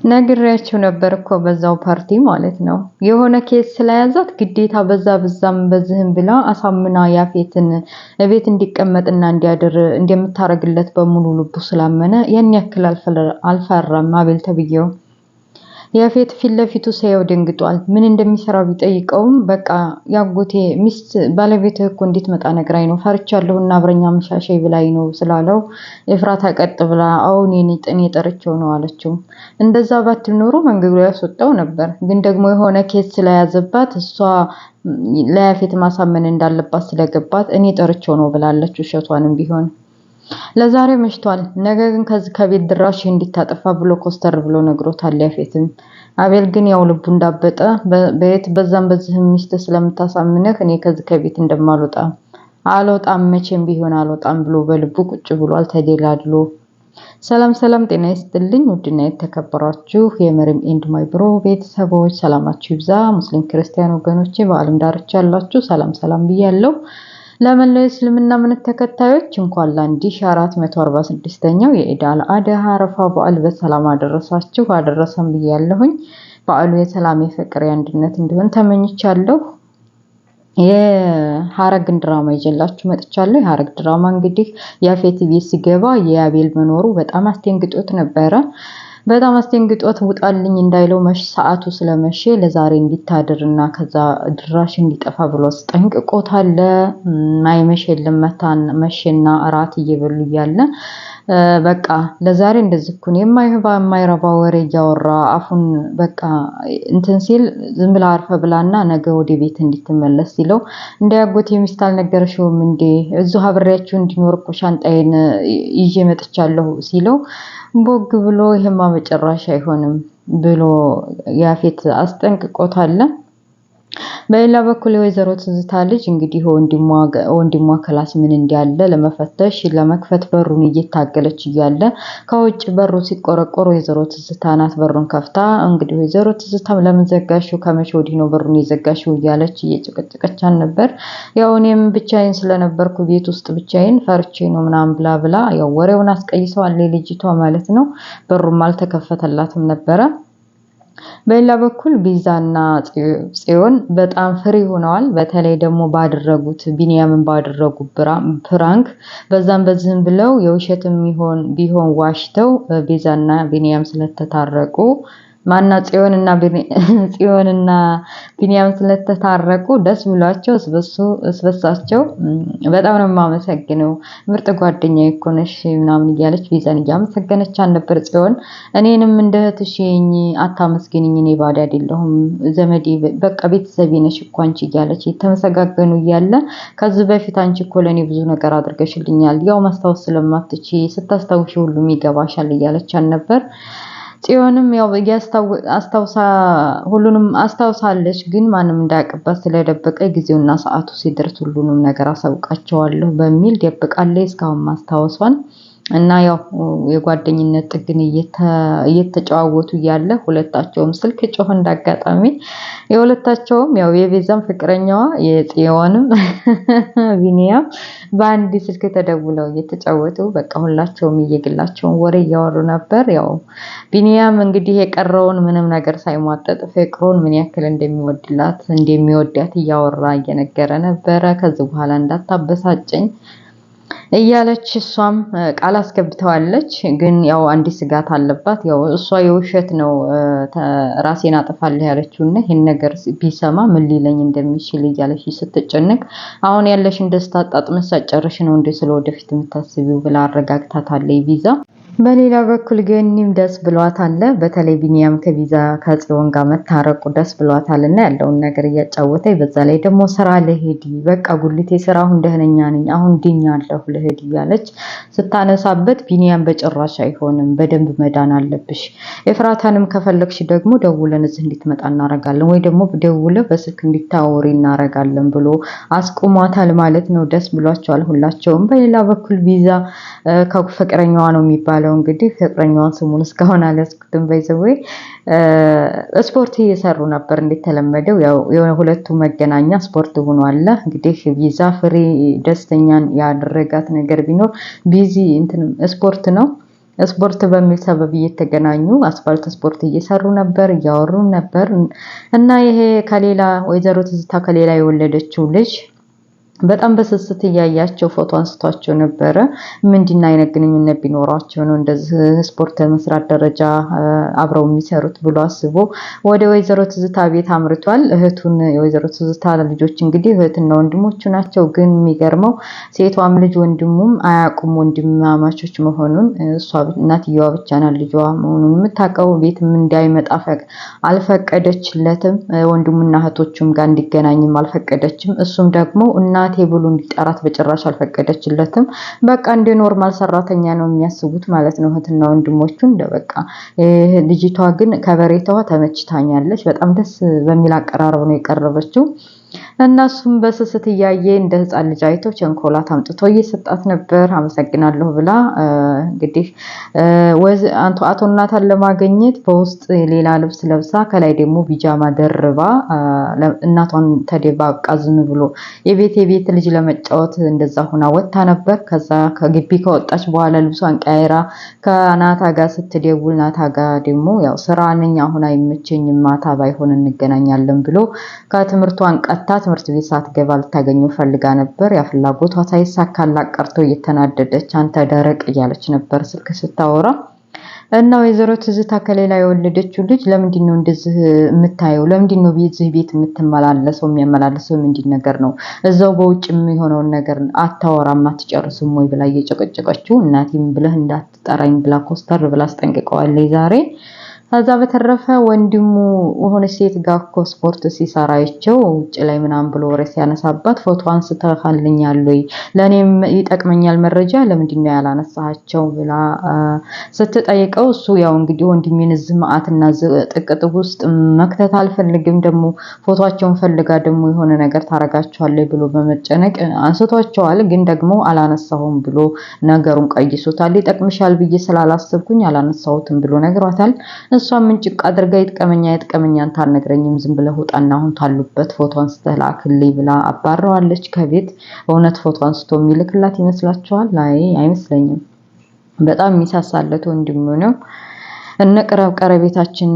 ነግሬያቸው ነበር እኮ በዛው ፓርቲ ማለት ነው። የሆነ ኬስ ስለያዛት ግዴታ በዛም በዚህም ብላ አሳምና ያፌትን እቤት እንዲቀመጥና እንዲያድር እንደምታረግለት በሙሉ ልቡ ስላመነ ያን ያክል አልፈራም አቤል ተብዬው። ያፌት ፊት ለፊቱ ሳየው ደንግጧል። ምን እንደሚሰራ ቢጠይቀውም በቃ ያጎቴ ሚስት ባለቤትህ እኮ እንድትመጣ ነግራኝ ነው ፈርቻለሁና አብረኛ መሻሻይ ብላኝ ነው ስላለው ኤፍራታ ቀጥ ብላ አሁን እኔ ጠርቼው ነው አለችው። እንደዛ ባትል ኖሮ መንገዱ ያስወጣው ነበር። ግን ደግሞ የሆነ ኬስ ስለያዘባት እሷ ለያፌት ማሳመን እንዳለባት ስለገባት እኔ ጠርቼው ነው ብላለች ውሸቷንም ቢሆን። ለዛሬ መሽቷል። ነገ ግን ከዚህ ከቤት ድራሽ እንዲታጠፋ ብሎ ኮስተር ብሎ ነግሮታል ያፌትም። አቤል ግን ያው ልቡ እንዳበጠ በየት በዛም በዚህም ሚስት ስለምታሳምነህ እኔ ከዚህ ከቤት አልወጣም መቼም ቢሆን አልወጣም ብሎ በልቡ ቁጭ ብሏል ተደላድሎ። ሰላም ጤና ይስጥልኝ ውድና የተከበራችሁ የመሪም ኤንድ ማይ ብሮ ቤተሰቦች ሰላማችሁ ይብዛ። ሙስሊም ክርስቲያን ወገኖቼ በአለም ዳርቻ ያላችሁ ሰላም ብያለሁ። ለመላው እስልምና እምነት ተከታዮች እንኳን ለ1446ኛው የኢድ አል-አድሃ አረፋ በዓል በሰላም አደረሰን ብያለሁኝ። በዓሉ የሰላም የፍቅር የአንድነት እንዲሆን ተመኝቻለሁ። የሐረግን ድራማ ይዤላችሁ መጥቻለሁ። የሐረግ ድራማ እንግዲህ ያፌት ቤት ሲገባ የአቤል መኖሩ በጣም አስደንግጦት ነበረ። በጣም አስደንግጦት ውጣልኝ እንዳይለው ሰዓቱ ስለመሸ ለዛሬ እንዲታድርና ከዛ ድራሽ እንዲጠፋ ብሎ አስጠንቅቆታል። ማይመሽ የለም መሸና እራት እየበሉ እያለ በቃ ለዛሬ እንደዚህ እኮ የማይረባ ወሬ እያወራ አፉን በቃ እንትን ሲል ዝም ብላ አርፈ ብላና ነገ ወደ ቤት እንድትመለስ ሲለው እንዳያጎት የሚስት አልነገረሽውም እንዴ እዚሁ አብሬያችሁ እንዲኖር እኮ ሻንጣዬን ይዤ መጥቻለሁ ሲለው ቦግ ብሎ ይሄማ መጨረሻ አይሆንም ብሎ ያፌት አስጠንቅቆታል። በሌላ በኩል የወይዘሮ ትዝታ ልጅ እንግዲህ ወንድሟ ክላስ ምን እንዳለ ለመፈተሽ ለመክፈት በሩን እየታገለች እያለ ከውጭ በሩ ሲቆረቆር ወይዘሮ ትዝታ ናት በሩን ከፍታ እንግዲህ ወይዘሮ ትዝታ ለምን ዘጋሽው ከመቼ ወዲህ ነው በሩን የዘጋሽው እያለች እየጨቀጨቀቻን ነበር። ያው እኔም ብቻዬን ስለነበርኩ ቤት ውስጥ ብቻዬን ፈርቼ ነው ምናምን ብላ ያው ወሬውን አስቀይሰዋል ልጅቷ ማለት ነው። በሩም አልተከፈተላትም ነበረ። በሌላ በኩል ቢዛና ጽዮን በጣም ፍሪ ሆነዋል። በተለይ ደግሞ ቢኒያምን ባደረጉት ፕራንክ በዛም በዚህም ብለው የውሸትም ቢሆን ዋሽተው ቢዛና ቢኒያም ስለተታረቁ ጽዮንና ቢኒያም ስለተታረቁ ደስ ብሏቸው እስበሳቸው በጣም ነው የማመሰግነው ምርጥ ጓደኛዬ እኮ ነሽ ምናምን እያለች ቢዛን እያመሰገነች ነበር። ጽዮን እኔንም እንደ እህትሽ አታመስግኝኝ እኔ ባዳ አይደለሁም ዘመዴ በቃ ቤተሰቤ ነሽ እኮ አንቺ እያለች የተመሰጋገኑ እያለ ከዚህ በፊት አንቺ እኮ ለኔ ብዙ ነገር አድርገሽልኛል ያው ማስታወስ ስለማትችይ ስታስታውሺ ሁሉም ይገባሻል እያለች ነበር። ጽዮንም ያው ሁሉንም አስታውሳለች ግን ማንም እንዳያውቅባት ስለደበቀ ጊዜውና ሰዓቱ ሲደርስ ሁሉንም ነገር አሳውቃቸዋለሁ በሚል ደብቃለች እስካሁን ማስታወሷን እና ያው የጓደኝነት ጥግን እየተጨዋወቱ እያለ ሁለታቸውም ስልክ ጮህ እንዳጋጣሚ የሁለታቸውም ያው የቤዛም ፍቅረኛዋ የጽዮንም ቢኒያም በአንድ ስልክ ተደውለው እየተጫወቱ በቃ ሁላቸውም እየግላቸውን ወሬ እያወሩ ነበር። ያው ቢኒያም እንግዲህ የቀረውን ምንም ነገር ሳይሟጠጥ ፍቅሩን ምን ያክል እንደሚወዳት እያወራ እየነገረ ነበረ። ከዚህ በኋላ እንዳታበሳጨኝ እያለች እሷም ቃል አስገብተዋለች። ግን ያው አንዲት ስጋት አለባት። ያው እሷ የውሸት ነው ራሴን አጠፋለሁ ያለችውና ይሄን ነገር ቢሰማ ምን ሊለኝ እንደሚችል እያለች ስትጨነቅ አሁን ያለሽን ደስታ አጣጥመሽ ጨርሽ ነው እንደ ስለወደፊት የምታስቢው ብላ አረጋግታታለች ቢዛ። በሌላ በኩል ገኒም ደስ ብሏታል። በተለይ ቢኒያም ከጽዮን ጋር መታረቁ ደስ ብሏታልና ያለውን ነገር እያጫወተኝ በዛ ላይ ደግሞ ስራ ልሄድ በቃ ጉልቴ ስራ አሁን ደህነኛ ነኝ አሁን ድኛለሁ ልሄድ እያለች ስታነሳበት ቢኒያም በጭራሽ አይሆንም በደንብ መዳን አለብሽ ኤፍራታንም ከፈለግሽ ደግሞ ደውለን እዚህ እንድትመጣ እናረጋለን ወይ ደግሞ ደውለ በስልክ እንድታወሪ እናረጋለን ብሎ አስቆሟታል ማለት ነው። ደስ ብሏቸዋል ሁላቸውም። በሌላ በኩል ቢዛ ከፍቅረኛዋ ነው የሚባለው እንግዲህ ፍቅረኛዋን ስሙን እስካሁን አልያዝኩትም በይዘዌ ስፖርት እየሰሩ ነበር እንደተለመደው ያው የሁለቱ መገናኛ ስፖርት ሆኗል። እንግዲህ ቢዛ ፍሬ ደስተኛን ያደረጋት ነገር ቢኖር ቢዚ ስፖርት ነው። ስፖርት በሚል ሰበብ እየተገናኙ አስፋልት ስፖርት እየሰሩ ነበር፣ እያወሩ ነበር እና ይሄ ከሌላ ወይዘሮ ትዝታ ከሌላ የወለደችው ልጅ በጣም በስስት እያያቸው ፎቶ አንስቷቸው ነበረ። ምንድን አይነት ግንኙነት ቢኖራቸው ነው እንደዚህ ስፖርት መስራት ደረጃ አብረው የሚሰሩት ብሎ አስቦ ወደ ወይዘሮ ትዝታ ቤት አምርቷል። እህቱን የወይዘሮ ትዝታ ልጆች እንግዲህ እህትና ወንድሞቹ ናቸው። ግን የሚገርመው ሴቷም ልጅ ወንድሙም አያውቁም ወንድማማቾች መሆኑን። እሷ እናትየዋ ብቻ ናት ልጇ መሆኑን የምታውቀው። ቤትም እንዳይመጣ አልፈቀደችለትም። ወንድሙና እህቶቹም ጋር እንዲገናኝም አልፈቀደችም። እሱም ደግሞ እናቴ ብሎ እንዲጠራት በጭራሽ አልፈቀደችለትም። በቃ እንደ ኖርማል ሰራተኛ ነው የሚያስቡት ማለት ነው እህትና ወንድሞቹ። በቃ ልጅቷ ግን ከበሬታዋ ተመችታኛለች። በጣም ደስ በሚል አቀራረብ ነው የቀረበችው። እነሱም በስስት እያየ እንደ ህፃን ልጅ አይቶ ቸንኮላት አምጥቶ እየሰጣት ነበር። አመሰግናለሁ ብላ እንግዲህ አቶ ናታን ለማግኘት በውስጥ ሌላ ልብስ ለብሳ ከላይ ደግሞ ቢጃማ ደርባ እናቷን ተደባብቃ ዝም ብሎ የቤት ልጅ ለመጫወት እንደዛ ሆና ወጥታ ነበር። ከዛ ከግቢ ከወጣች በኋላ ልብሷን ቀያይራ ከናታ ጋር ስትደውል ናታ ጋር ደግሞ ያው ስራ ነኝ አሁን አይመቸኝም ማታ ባይሆን እንገናኛለን ብሎ ከትምህርቷን ትምህርት ቤት ሳትገባ ልታገኘው ፈልጋ ነበር። ያ ፍላጎቷ ሳይሳካላት ቀርቶ እየተናደደች አንተ ደረቅ እያለች ነበር ስልክ ስታወራ እና ወይዘሮ ትዝታ ከሌላ የወለደችው ልጅ ለምንድን ነው እንደዚህ የምታየው? ለምንድን ነው በዚህ ቤት የምትመላለሰው? የሚያመላልሰው ምንድን ነገር ነው? እዛው በውጭ የሚሆነውን ነገር አታወራም አትጨርስም ወይ ብላ እየጨቀጨቀችው እናቴም ብለህ እንዳትጠራኝ ብላ ኮስተር ብላ አስጠንቅቀዋለች ዛሬ። ከዛ በተረፈ ወንድሙ ሆነ ሴት ጋር እኮ ስፖርት ሲሰራ አይቼው ውጭ ላይ ምናምን ብሎ ወሬ ሲያነሳባት ፎቶ አንስተሃልኛል ወይ ለኔም ይጠቅመኛል መረጃ ለምንድን ነው ያላነሳቸው ብላ ስትጠይቀው እሱ ያው እንግዲህ ወንድሜን እዚህ መዓትና ጥቅጥቅ ውስጥ መክተት አልፈልግም ደግሞ ፎቶአቸውን ፈልጋ ደግሞ የሆነ ነገር ታረጋቸዋለች ብሎ በመጨነቅ አንስቷቸዋል። ግን ደግሞ አላነሳሁም ብሎ ነገሩን ቀይሶታል። ይጠቅምሻል ብዬ ስላላሰብኩኝ አላነሳሁትም ብሎ ነግሯታል። እሷም ምንጭቅ አድርጋ ይጥቀመኛን ታልነግረኝም ዝም ብለህ ውጣና አሁን ታሉበት ፎቶ አንስተህ ላክልኝ ብላ አባረዋለች ከቤት። እውነት ፎቶ አንስቶ የሚልክላት ይመስላችኋል? አይመስለኝም። በጣም የሚሳሳለት ወንድሙ ነው። ቀረቤታችን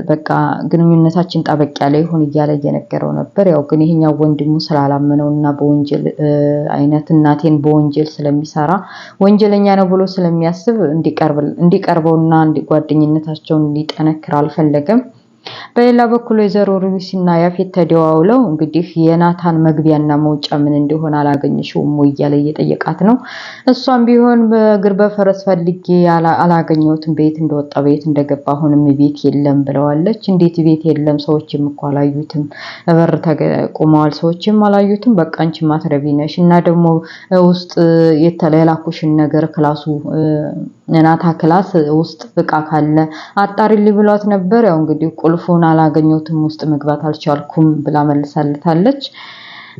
በቃ ግንኙነታችን ጠበቅ ያለ ይሁን እያለ እየነገረው ነበር። ያው ግን ይሄኛው ወንድሙ ስላላመነውና በወንጀል አይነት እናቴን በወንጀል ስለሚሰራ ወንጀለኛ ነው ብሎ ስለሚያስብ እንዲቀርበውና ጓደኝነታቸውን እንዲጠነክር አልፈለገም። በሌላ በኩል ወይዘሮ ሩቢስና ያፌት ተደዋውለው እንግዲህ የናታን መግቢያና መውጫ ምን እንደሆነ አላገኘሽውም ወይ እያለ እየጠየቃት ነው። እሷም ቢሆን በእግር በፈረስ ፈልጌ አላገኘሁትም፣ ቤት እንደወጣ ቤት እንደገባ አሁንም ቤት የለም ብለዋለች። እንዴት ቤት የለም? ሰዎችም እኮ አላዩትም፣ በር ቆመዋል፣ ሰዎችም አላዩትም። በቃ አንቺ ማትረቢ ነሽ እና ደግሞ ውስጥ የተላኩሽን ነገር ክላሱ ናታ ክላስ ውስጥ እቃ ካለ አጣሪልኝ ብሏት ነበር። ያው እንግዲህ ቁልፉን አላገኘሁትም ውስጥ መግባት አልቻልኩም ብላ መልሳለታለች።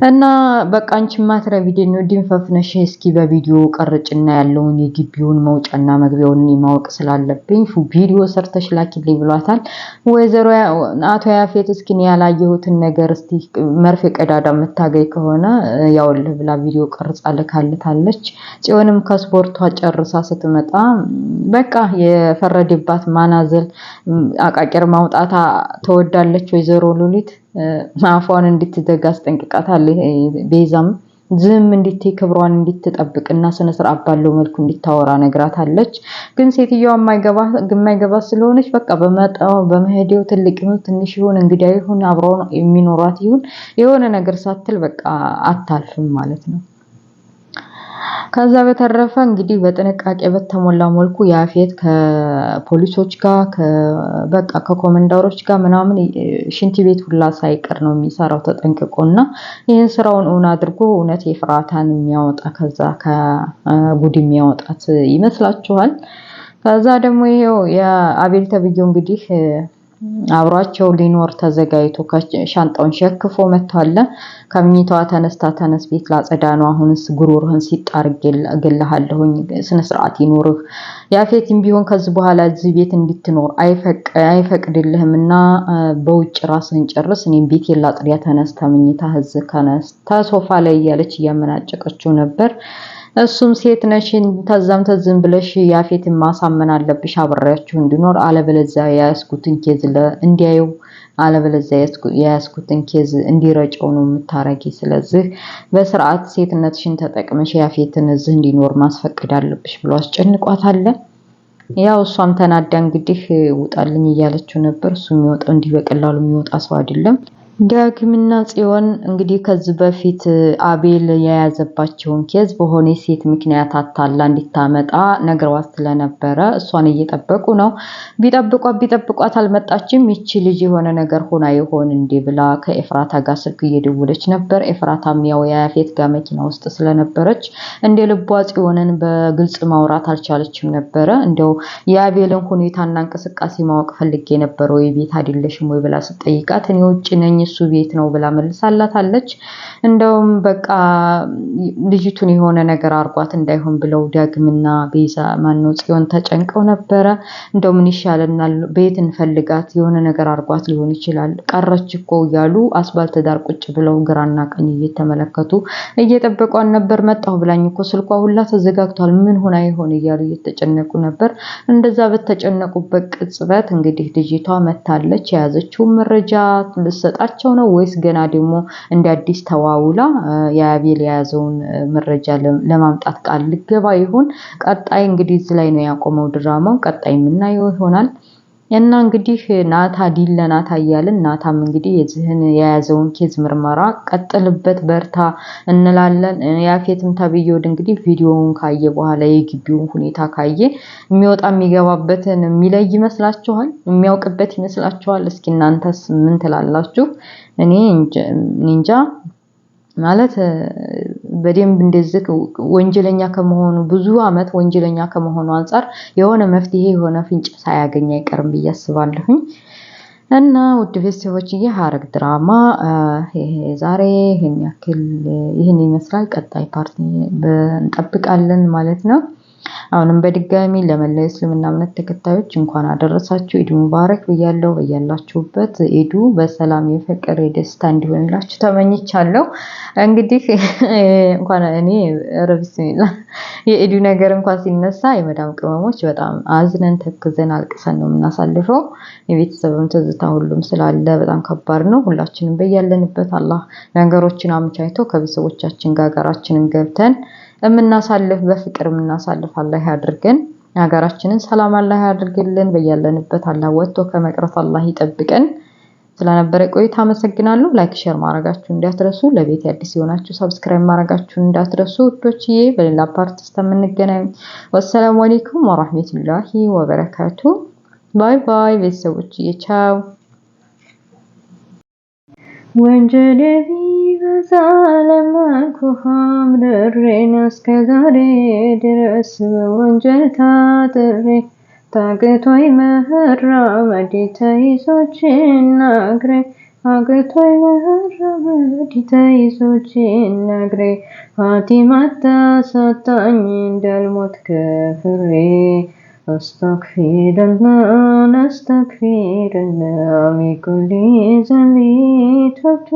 እና በቃ አንቺ ማትረቢ ድንፈፍነሽ እስኪ በቪዲዮ ቀርጭና ያለውን የግቢውን መውጫና መግቢያውን ማወቅ ስላለብኝ ቪዲዮ ሰርተሽ ላኪልኝ ብሏታል። ወይዘሮ አቶ ያፌት እስኪ ያላየሁትን ነገር እስቲ መርፌ ቀዳዳ የምታገኝ ከሆነ ያውልህ ብላ ቪዲዮ ቀርጻ ልካልታለች። ጽዮንም ከስፖርቷ ጨርሳ ስትመጣ በቃ የፈረደባት ማናዘል አቃቂር ማውጣታ ተወዳለች ወይዘሮ ሉሊት። አፏን እንድትዘጋ አስጠንቅቃታለች። ቤዛም ዝም እንድትይ ክብሯን እንድትጠብቅና ስነ ስርዓት ባለው መልኩ እንድታወራ ነግራታለች። ግን ሴትዮዋ የማይገባ ስለሆነች በቃ በመሄዴው ትልቅ ይሁን ትንሽ ይሁን እንግዳ ይሁን አብረው የሚኖሯት ይሁን የሆነ ነገር ሳትል በቃ አታልፍም ማለት ነው። ከዛ በተረፈ እንግዲህ በጥንቃቄ በተሞላ መልኩ ያፌት ከፖሊሶች ጋር በቃ ከኮማንደሮች ጋር ምናምን ሽንት ቤት ሁላ ሳይቀር ነው የሚሰራው ተጠንቅቆና ይሄን ስራውን እውን አድርጎ እውነት የፍራታን የሚያወጣ ከዛ ከጉድ የሚያወጣት ይመስላችኋል? ከዛ ደግሞ ይሄው የአቤል ተብዬው እንግዲህ አብሯቸው ሊኖር ተዘጋጅቶ ሻንጣውን ሸክፎ መጥቷል። ከምኝታዋ ተነስ ቤት ላጸዳ ነው አሁንስ ጉሮሮህን ሲጣር እገልሃለሁኝ ስነ ስርዓት ይኖርህ። ያፌትም ቢሆን ከዚህ በኋላ እዚህ ቤት እንድትኖር አይፈቅድልህምና በውጭ ራስህን ጨርስ፣ እኔም ቤቴን ላጽዳ ተነስ፣ ከምኝታ እዚህ ከነስ ተሶፋ ላይ እያለች እያመናጨቀችው ነበር። እሱም ሴት ነሽ ተዛም ተዝም ብለሽ ያፌትን ማሳመን አለብሽ አብሬያችሁ እንዲኖር አለበለዚያ የያዝኩትን ኬዝ እንዲያየው አለበለዚያ የያዝኩትን ኬዝ እንዲረጨው ነው የምታረጊ። ስለዚህ በስርዓት ሴትነትሽን ተጠቅመሽ ያፌትን እዚህ እንዲኖር ማስፈቀድ አለብሽ ብሎ አስጨንቋታል። ያው እሷም ተናዳ እንግዲህ ውጣልኝ እያለችው ነበር። እሱ የሚወጣው እንዲህ በቀላሉ የሚወጣ ሰው አይደለም። ዳግምና ጽዮን እንግዲህ ከዚህ በፊት አቤል የያዘባቸውን ኬዝ በሆነ ሴት ምክንያት አታላ እንድታመጣ ነግረዋት ስለነበረ እሷን እየጠበቁ ነው። ቢጠብቋት አልመጣችም። ይቺ ልጅ የሆነ ነገር ሆና ይሆን እንዴ ብላ ከኤፍራታ ጋር ስልክ እየደወለች ነበር። ኤፍራታም ያው የያፌት ጋር መኪና ውስጥ ስለነበረች እንደ ልቧ ጽዮንን በግልጽ ማውራት አልቻለችም ነበረ። እንደው የአቤልን ሁኔታና እንቅስቃሴ ማወቅ ፈልጌ ነበር ወይ ቤት አይደለሽም ወይ ብላ ስጠይቃት እኔ ውጭ ነኝ እሱ ቤት ነው ብላ መልሳላታለች። እንደውም በቃ ልጅቱን የሆነ ነገር አርጓት እንዳይሆን ብለው ዳግምና ቤዛ ማነው ጽዮን ተጨንቀው ነበረ። እንደው ምን ይሻለናል ቤት እንፈልጋት የሆነ ነገር አርጓት ሊሆን ይችላል ቀረች እኮ እያሉ አስባልት ዳር ቁጭ ብለው ግራና ቀኝ እየተመለከቱ እየጠበቋን ነበር። መጣሁ ብላኝ እኮ ስልኳ ሁላ ተዘጋግቷል ምን ሆና ይሆን እያሉ እየተጨነቁ ነበር። እንደዛ በተጨነቁበት ቅጽበት እንግዲህ ልጅቷ መታለች። የያዘችው መረጃ ልሰጣቸው ነው ወይስ ገና ደግሞ እንደ አዲስ ተዋውላ የአቤል የያዘውን መረጃ ለማምጣት ቃል ልገባ ይሆን? ቀጣይ እንግዲህ እዚህ ላይ ነው ያቆመው ድራማው። ቀጣይ የምናየው ይሆናል። እና እንግዲህ ናታ ዲል ለናታ እያልን ናታም እንግዲህ የዚህን የያዘውን ኬዝ ምርመራ ቀጥልበት በርታ እንላለን። ያፌትም ተብዬው እንግዲህ ቪዲዮውን ካየ በኋላ የግቢውን ሁኔታ ካየ የሚወጣ የሚገባበትን የሚለይ ይመስላችኋል? የሚያውቅበት ይመስላችኋል? እስኪ እናንተስ ምን ትላላችሁ? እኔ እንጃ ማለት በደንብ እንደዚህ ወንጀለኛ ከመሆኑ ብዙ አመት ወንጀለኛ ከመሆኑ አንፃር የሆነ መፍትሄ የሆነ ፍንጭ ሳያገኝ አይቀርም ብዬ አስባለሁኝ። እና ውድ ቤተሰቦችዬ ሐረግ ድራማ ዛሬ ይህን ይመስላል። ቀጣይ ፓርቲ እንጠብቃለን ማለት ነው። አሁንም በድጋሚ ለመላው እስልምና እምነት ተከታዮች እንኳን አደረሳችሁ ኢድ ሙባረክ ብያለሁ። በያላችሁበት ኢዱ በሰላም የፍቅር የደስታ እንዲሆንላችሁ ተመኝቻለሁ። እንግዲህ እንኳን እኔ ቢስሚላህ የኢዱ ነገር እንኳን ሲነሳ የመዳም ቅመሞች በጣም አዝነን ተክዘን አልቅሰን ነው የምናሳልፈው። የቤተሰብም ትዝታ ሁሉም ስላለ በጣም ከባድ ነው። ሁላችንም በያለንበት አላህ ነገሮችን አመቻችቶ ከቤተሰቦቻችን ጋር ሀገራችንን ገብተን የምናሳልፍ በፍቅር የምናሳልፍ አላህ ያድርገን። ሀገራችንን ሰላም አላህ ያድርግልን። በያለንበት አላህ ወጥቶ ከመቅረት አላህ ይጠብቀን። ስለነበረ ቆይታ አመሰግናለሁ። ላይክ ሼር ማድረጋችሁ እንዳትረሱ። ለቤት አዲስ የሆናችሁ ሰብስክራይብ ማድረጋችሁን እንዳትረሱ ውዶችዬ። በሌላ ፓርት እስከምንገናኝ ወሰላሙ አለይኩም ወራህመቱላሂ ወበረካቱ። ባይ ባይ ቤተሰቦችዬ ቻው። ወንጀል ቢበዛ ለመኩሃም ድሬን እስከ ዛሬ ድረስ በወንጀል ታጥሬ ታግቶኝ መራመድ ተይዞ እጅና እግሬ አግቶኝ መራመድ ተይዞ እጅና እግሬ ፋቲማ ታሳጣኝ እንዳልሞት ከፍሬ አስተግፊሩላህ አስተግፊሩላህ ሚን ኩሊ ዘንቢ ተውቱ